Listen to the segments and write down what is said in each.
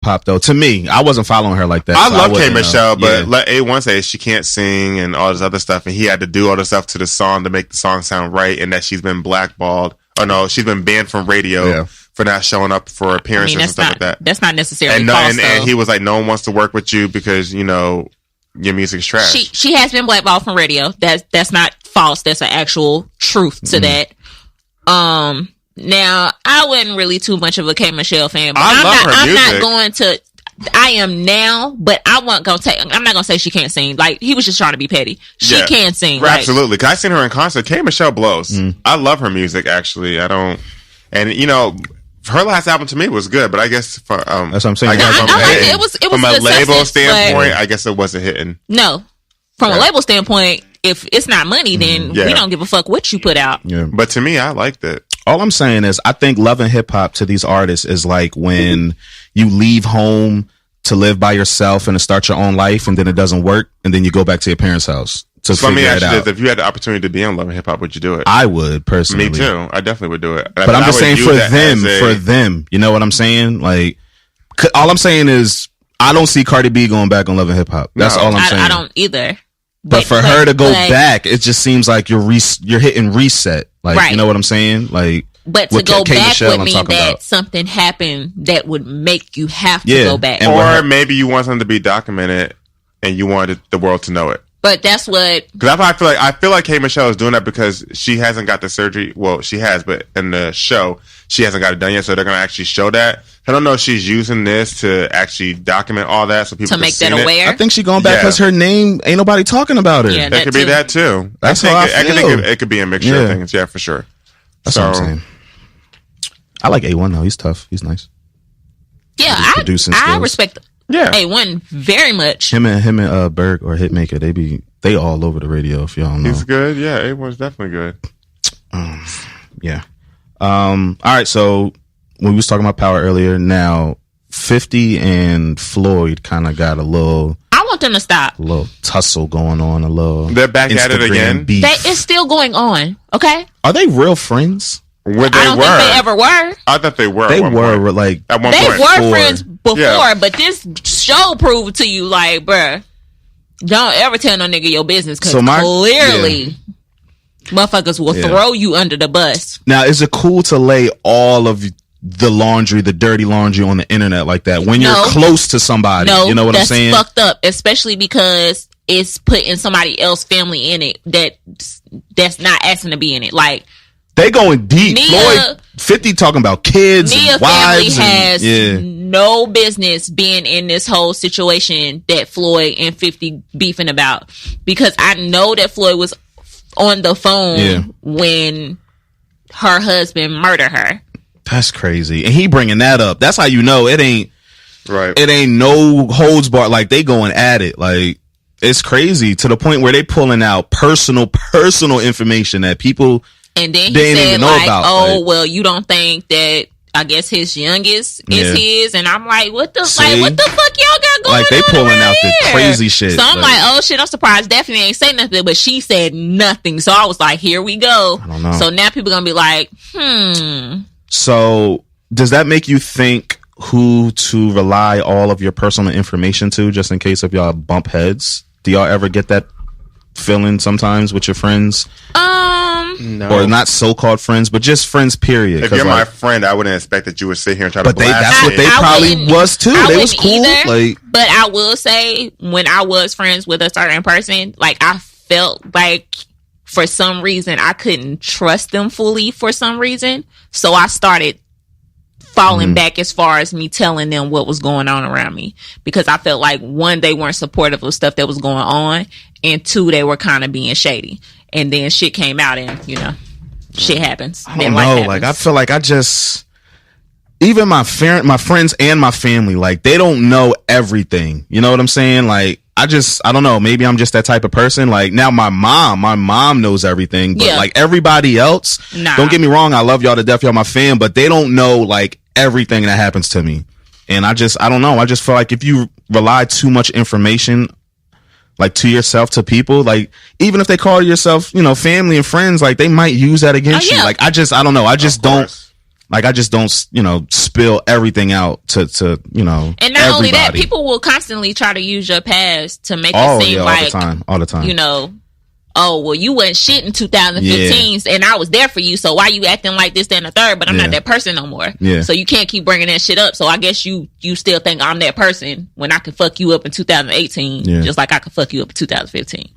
hop though. To me, I wasn't following her like that. I love K Michelle, but let A1 say she can't sing and all this other stuff, and he had to do all this stuff to the song to make the song sound right, and that she's been blackballed. Oh no, she's been banned from radio for not showing up for appearances and stuff like that. That's not necessarily false. And he was like, no one wants to work with you because your music's trash. She has been blackballed from radio. That's not false. That's an actual truth to that. Now I wasn't really too much of a K Michelle fan, but I'm not going to. I am now, but I'm not gonna say she can't sing. Like, he was just trying to be petty. She can sing. Right, absolutely. Cause I seen her in concert. K Michelle blows. I love her music. Actually, her last album to me was good, but I guess for that's what I'm saying. It was from a label standpoint. I guess it wasn't hitting. No, from a label standpoint, if it's not money, then we don't give a fuck what you put out. Yeah. But to me, I liked it. All I'm saying is, I think love and hip hop to these artists is like when you leave home to live by yourself and to start your own life, and then it doesn't work, and then you go back to your parents' house to figure it out. If you had the opportunity to be on Love and Hip Hop, would you do it? I would, personally. Me too. I definitely would do it. But I'm just saying for them. You know what I'm saying? Like, all I'm saying is, I don't see Cardi B going back on Love and Hip Hop. That's all I'm saying. I don't either. But for her to go back, it just seems like you're hitting reset. Like, you know what I'm saying? Like, but to go back would mean that something happened that would make you have to go back. Or maybe you want something to be documented and you wanted the world to know it. But that's what... Because I feel like K Michelle is doing that because she hasn't got the surgery. Well, she has, but in the show, she hasn't got it done yet, so they're going to actually show that. I don't know if she's using this to actually document all that so people can see it. To make that aware? I think she's going back because her name, ain't nobody talking about her. Yeah, it could be that too. That's how I feel. I think it could be a mixture of things. Yeah, for sure. That's what I'm saying. I like A1 though. He's tough. He's nice. Yeah, I respect A1 very much. Him and Berg or Hitmaker, they all over the radio, if y'all know. He's good. Yeah, A1's definitely good. Yeah. All right, so when we was talking about power earlier, now 50 and Floyd kind of got a little... I want them to stop. A little tussle going on, a little... They're back Instagram at it again? Beef. It's still going on, okay? Are they real friends? I don't think they ever were. I thought they were. They were like at one point. They were friends before, but this show proved to you, like, bruh, don't ever tell no nigga your business because clearly motherfuckers will throw you under the bus. Now, is it cool to lay all of the laundry, the dirty laundry, on the internet like that when you're close to somebody? You know what I'm saying? That's fucked up, especially because it's putting somebody else's family in it that's not asking to be in it. Like, they going deep. Floyd 50 talking about kids and wives. Family has no business being in this whole situation that Floyd and 50 beefing about, because I know that Floyd was on the phone when her husband murdered her. That's crazy. And he bringing that up. That's how you know it ain't right. It ain't no holds barred. Like, they going at it. Like, it's crazy to the point where they pulling out personal information that people... And then he said, well, you don't think that, I guess, his youngest is his? And I'm like, what the fuck y'all got going on? Like, they pulling out here? The crazy shit. So I'm like, oh shit, I'm surprised Daphne ain't say nothing, but she said nothing. So I was like, here we go. I don't know. So now people gonna be like, So does that make you think who to rely all of your personal information to, just in case if y'all bump heads? Do y'all ever get that feeling sometimes with your friends? No. Or not so-called friends, but just friends, period. If you're my friend, I wouldn't expect that you would sit here and try to blast that's what they probably was too. They was cool. But I will say, when I was friends with a certain person, like, I felt like for some reason I couldn't trust them fully for some reason. So I started falling back as far as me telling them what was going on around me, because I felt like, one, they weren't supportive of stuff that was going on, and two, they were kind of being shady. And then shit came out, and shit happens. I don't know. Like, I feel like even my friends and my family, like, they don't know everything. You know what I'm saying? Like, I don't know. Maybe I'm just that type of person. Like, now my mom knows everything, but like everybody else, don't get me wrong, I love y'all to death, y'all my fan, but they don't know like everything that happens to me. And I don't know. I just feel like if you rely too much information, like, to yourself, to people, like, even if they call yourself, family and friends, like, they might use that against you. Like, I don't know. I just don't. like I just don't, spill everything out to And not everybody. only that, people will constantly try to use your past to make it seem like all the time. Oh, well, you wasn't shit in 2015, and I was there for you, so why you acting like this, that, and the third, but I'm not that person no more. Yeah. So you can't keep bringing that shit up. So I guess you still think I'm that person when I could fuck you up in 2018, just like I could fuck you up in 2015.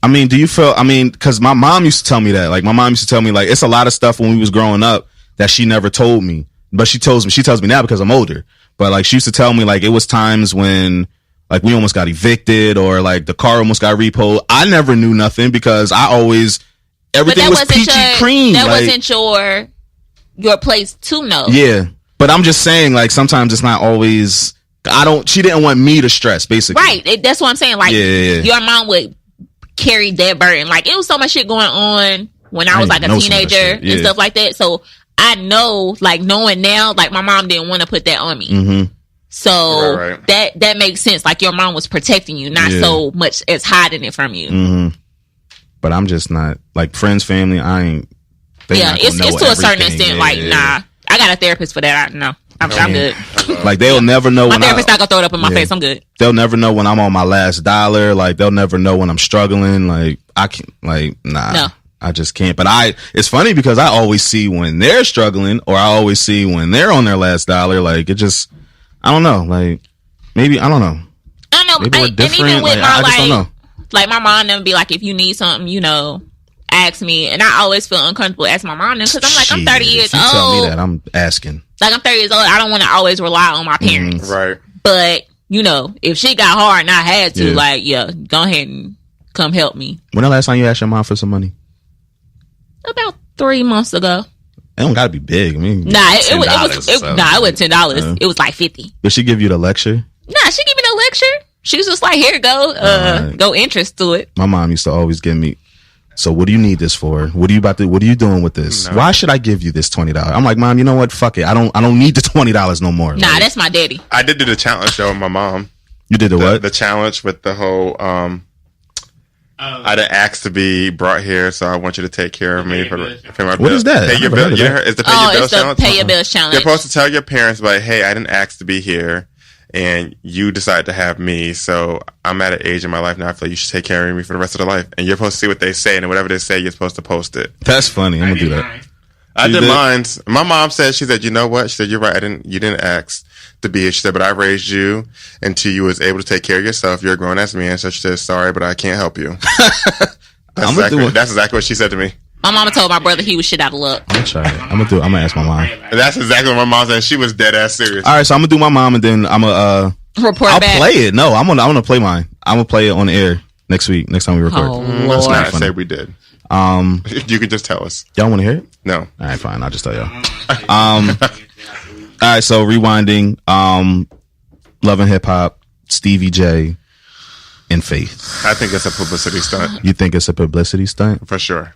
I mean, do you feel, because my mom used to tell me that. Like, my mom used to tell me, like, it's a lot of stuff when we was growing up that she never told me. But she tells me now because I'm older. But, like, she used to tell me, like, it was times when, like, we almost got evicted or, like, the car almost got repoed. I never knew nothing because everything was peachy cream. That wasn't your place to know. Yeah. But I'm just saying, like, sometimes it's not always, she didn't want me to stress, basically. Right. That's what I'm saying. Like, your mom would carry that burden. Like, it was so much shit going on when I was, like, a teenager and stuff like that. So, I know, like, knowing now, like, my mom didn't want to put that on me. Mm-hmm. So that makes sense. Like, your mom was protecting you, not so much as hiding it from you. Mm-hmm. But I'm just not, like, friends, family, it's to a certain extent. Like, nah, I got a therapist for that. I'm good. Like, they'll never know my therapist not gonna throw it up in my face. I'm good. They'll never know when I'm on my last dollar. Like, they'll never know when I'm struggling. Like, I can't, like, nah. No. I just can't. But it's funny because I always see when they're struggling, or I always see when they're on their last dollar. Like, it just, I don't know. Like, maybe, I don't know. I don't know. Maybe we're different. And even with I just don't know. Like, my mom them be like, if you need something, ask me. And I always feel uncomfortable asking my mom them because I'm like, I'm 30 years old. Tell me that, I'm asking. Like, I'm 30 years old. I don't want to always rely on my parents. Right. But, if shit got hard and I had to, go ahead and come help me. When the last time you asked your mom for some money? About 3 months ago. It don't gotta be big. I mean, it was $10. It was like $50. Did she give you the lecture? Nah, she gave me no lecture. She was just like, here, go interest to it. My mom used to always give me, so what do you need this for? What are you doing with this? No. Why should I give you this $20? I'm like, Mom, you know what? Fuck it. I don't need the $20 no more. Nah, that's my daddy. I did do the challenge though with my mom. You did what? The challenge with the whole, I'd asked to be brought here, so I want you to take care of me pay my bill. What is that? Pay your bill. It's the pay your bill challenge. Pay your bills challenge. You're supposed to tell your parents, like, hey, I didn't ask to be here, and you decided to have me, so I'm at an age in my life now I feel like you should take care of me for the rest of the life. And you're supposed to see what they say, and whatever they say, you're supposed to post it. That's funny. I'm gonna do that. I did mine. My mom said, she said, you know what? She said, you're right. You didn't ask to be here. She said, but I raised you until you was able to take care of yourself. You're a grown ass man. So she said, sorry, but I can't help you. That's exactly what she said to me. My mama told my brother he was shit out of luck. I'm gonna try it. I'm gonna ask my mom. That's exactly what my mom said. She was dead ass serious. All right, so I'm gonna do my mom, and then I'm gonna report I'll back. play it. No, I'm gonna play mine. I'm gonna play it on the air next week. Next time we record. Oh, Let's not say we did. You can just tell us. Y'all want to hear it? No. All right, fine. I'll just tell y'all. All right, so rewinding. Love and Hip Hop, Stevie J, and Faith. I think it's a publicity stunt. You think it's a publicity stunt? For sure.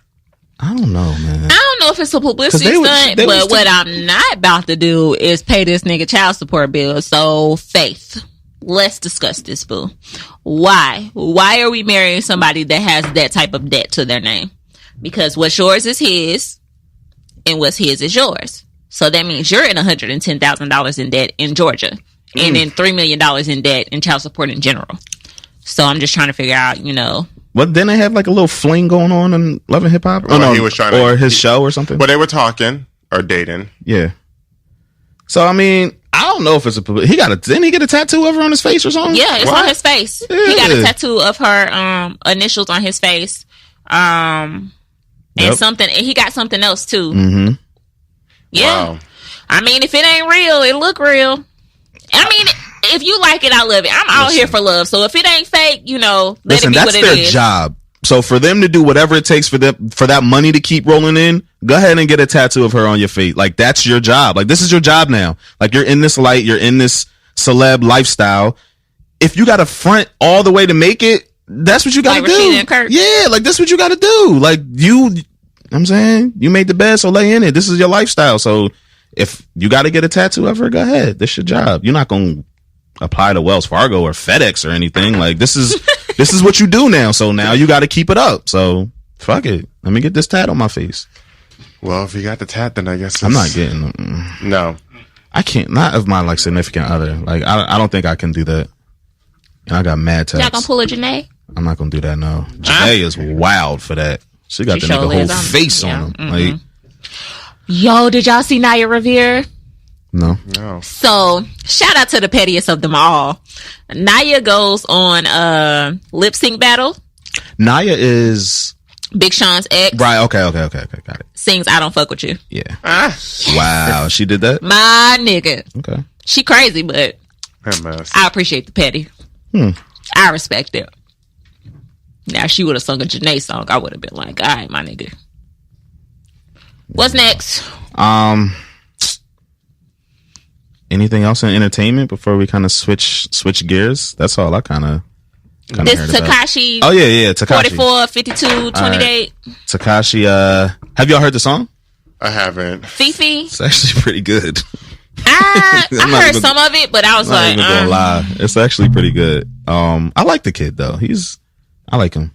I don't know, man. I don't know if it's a publicity stunt, but what I'm not about to do is pay this nigga child support bill. So, Faith, let's discuss this, boo. Why? Why are we marrying somebody that has that type of debt to their name? Because what's yours is his, and what's his is yours. So that means you're in $110,000 in debt in Georgia, and in $3 million in debt in child support in general. So I'm just trying to figure out, What, didn't they have like a little fling going on in Love and Hip Hop? Oh, no, he was trying to, or his show or something? Well, they were talking or dating. Yeah. So, I mean, I don't know if it's didn't he get a tattoo of her on his face or something? Yeah, it's on his face. Yeah. He got a tattoo of her initials on his face. And he got something else too. Mm-hmm. Yeah. Wow. I mean, if it ain't real, it look real. I mean, if you like it, I love it. I'm out here for love. So if it ain't fake, let it be what it is. That's their job. So for them to do whatever it takes for that money to keep rolling in, go ahead and get a tattoo of her on your face. Like, that's your job. Like, this is your job now. Like, you're in this light, you're in this celeb lifestyle. If you got to front all the way to make it, that's what you got to do. Yeah, like, that's what you got to do. Like, I'm saying, you made the bed, so lay in it. This is your lifestyle. So if you got to get a tattoo of her, go ahead. This is your job. You're not going to apply to Wells Fargo or FedEx or anything. Like, this is what you do now. So now you got to keep it up. So fuck it. Let me get this tat on my face. Well, if you got the tat, then I guess I'm not getting them. No. I can't. Not of my like significant other. Like I don't think I can do that. And I got mad tats. Y'all gonna pull a Janae? I'm not gonna do that. No, Janae is wild for that. She got the nigga whole face on him. Mm-hmm. Like, yo, did y'all see Naya Revere? No. So shout out to the pettiest of them all. Naya goes on lip sync battle. Naya is Big Sean's ex. Right. Okay. Got it. Sings "I Don't Fuck With You." Yeah. Wow. She did that. My nigga. Okay. She crazy, but I appreciate the petty. I respect it. Now, if she would have sung a Janae song, I would have been like, all right, my nigga. What's next? Anything else in entertainment before we kind of switch gears? That's all I kind of this Tekashi. Oh yeah, Tekashi. 44, 52, 28. Right. Tekashi. Have y'all heard the song? I haven't. Fifi. It's actually pretty good. I heard some of it, but I was like, not even gonna lie. It's actually pretty good. I like the kid though. I like him.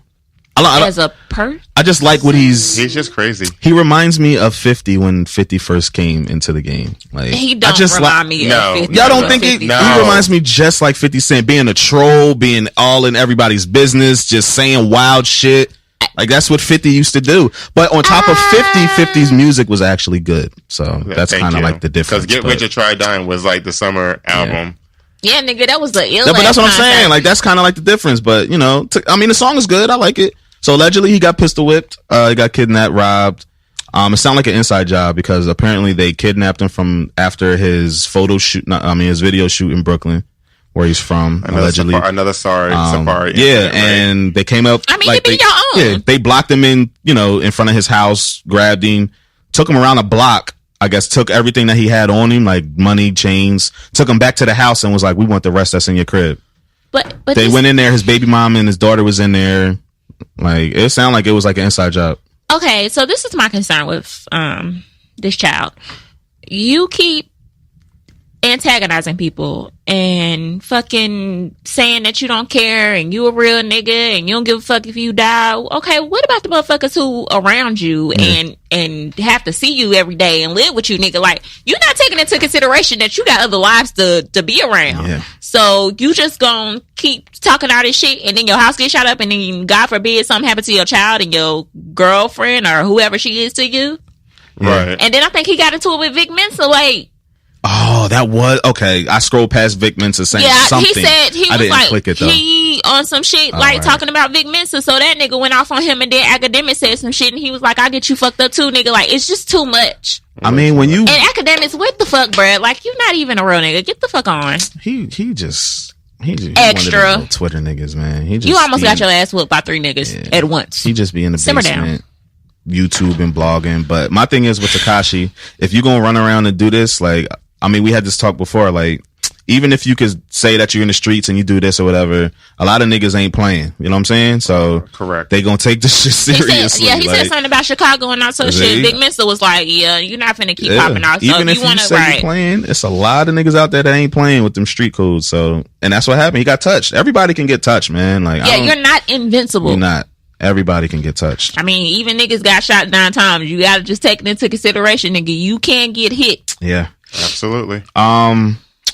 As a person, I just like what he's just crazy. He reminds me of 50 when 50 first came into the game. Like he don't remind me of 50. Y'all don't think it? No. He reminds me just like 50 Cent, being a troll, being all in everybody's business, just saying wild shit. Like that's what 50 used to do. But on top of 50's music was actually good. So that's kind of like the difference. Because Get Rich or Try Dying was like the summer album. Yeah, nigga, that was the ill. But that's what I'm saying. Like that's kind of like the difference. But you know, the song is good. I like it. So allegedly he got pistol whipped. He got kidnapped, robbed. It sounded like an inside job because apparently they kidnapped him from after his his video shoot in Brooklyn, where he's from. Allegedly, another safari. Yeah, and they came up. I mean, like, your own. Yeah, they blocked him in front of his house, grabbed him, took him around a block. I guess took everything that he had on him, like money, chains, took him back to the house and was like, "We want the rest that's in your crib." But they went in there. His baby mom and his daughter was in there. Like it sounded like it was like an inside job. Okay, so this is my concern with this child. You keep antagonizing people and fucking saying that you don't care and you a real nigga and you don't give a fuck if you die. Okay, what about the motherfuckers who around you and have to see you every day and live with you, nigga? Like, you're not taking into consideration that you got other lives to be around. Yeah. So you just gonna keep talking all this shit and then your house gets shot up and then God forbid something happens to your child and your girlfriend or whoever she is to you. Right. And then I think he got into it with Vic Mensa, like, oh, that was okay. I scrolled past Vic Mensa saying something. He said I didn't was click it, though. He on some shit talking about Vic Mensa. So that nigga went off on him, and then Academic said some shit, and he was like, "I get you fucked up too, nigga." Like it's just too much. I mean, when you and Academics, what the fuck, bruh? Like you're not even a real nigga. Get the fuck on. He just extra Twitter niggas, man. You almost got your ass whooped by 3 niggas at once. He just be in the basement, YouTube and blogging. But my thing is with Tekashi, if you gonna run around and do this, like. I mean, we had this talk before, like, even if you could say that you're in the streets and you do this or whatever, a lot of niggas ain't playing. You know what I'm saying? So, correct. They gonna take this shit seriously. He said something about Chicago and all so shit. Big Mensa was like, yeah, you're not finna keep popping off. So even if you say you're playing, it's a lot of niggas out there that ain't playing with them street codes. So, and that's what happened. He got touched. Everybody can get touched, man. Like, you're not invincible. You're not. Everybody can get touched. I mean, even niggas got shot 9 times. You gotta just take it into consideration, nigga. You can get hit. Yeah. Absolutely. All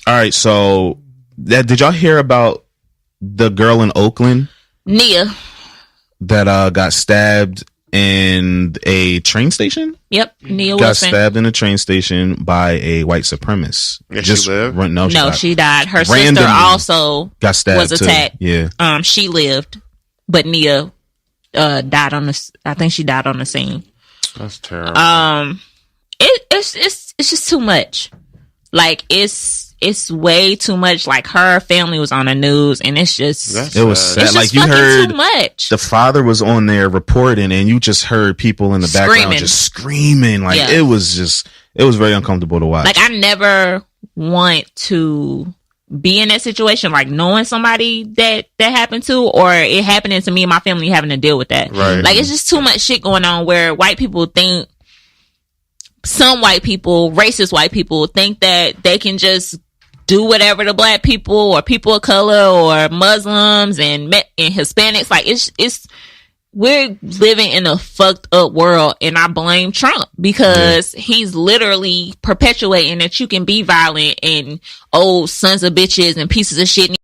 right. So, did y'all hear about the girl in Oakland, Nia, that got stabbed in a train station? Yep, Nia got stabbed in a train station by a white supremacist. Yeah, she lived? She died. Her sister also got stabbed. Was attacked. Too. Yeah. She lived, but Nia died on the. I think she died on the scene. That's terrible. It's just too much. Like it's way too much. Like her family was on the news, and it's just it was sad. It's like just you heard too much. The father was on there reporting, and you just heard people in the background just screaming. Like it was very uncomfortable to watch. Like I never want to be in that situation, like knowing somebody that happened to, or it happening to me and my family having to deal with that. Right. Like it's just too much shit going on where white people think. Some white people, racist white people, think that they can just do whatever to black people or people of color or Muslims and Hispanics. Like it's we're living in a fucked up world, and I blame Trump because he's literally perpetuating that you can be violent and sons of bitches and pieces of shit